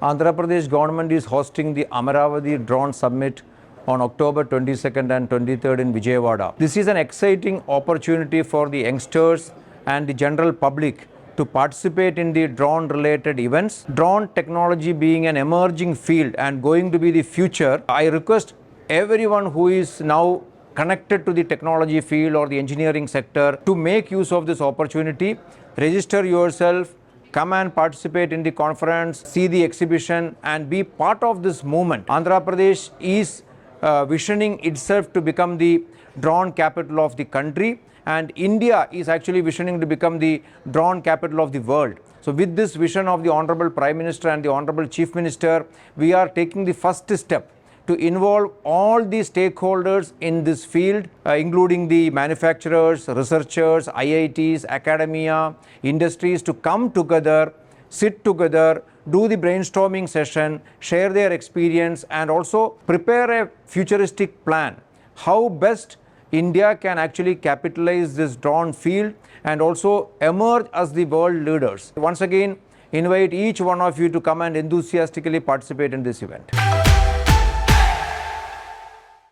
Andhra Pradesh government is hosting the Amaravati Drone Summit on October 22nd and 23rd in Vijayawada. This is an exciting opportunity for the youngsters and the general public to participate in the drone related events. Drone technology being an emerging field and going to be the future, I request everyone who is now connected to the technology field or the engineering sector to make use of this opportunity. Register yourself, come and participate in the conference, see the exhibition and be part of this movement. Andhra Pradesh is visioning itself to become the drone capital of the country, and India is actually visioning to become the drone capital of the world. So with this vision of the Honorable Prime Minister and the Honorable Chief Minister, we are taking the first step to involve all the stakeholders in this field, including the manufacturers, researchers, IITs, academia, industries, to come together, sit together, do the brainstorming session, share their experience and also prepare a futuristic plan how best India can actually capitalize this drone field and also emerge as the world leaders. Once again, invite each one of you to come and enthusiastically participate in this event.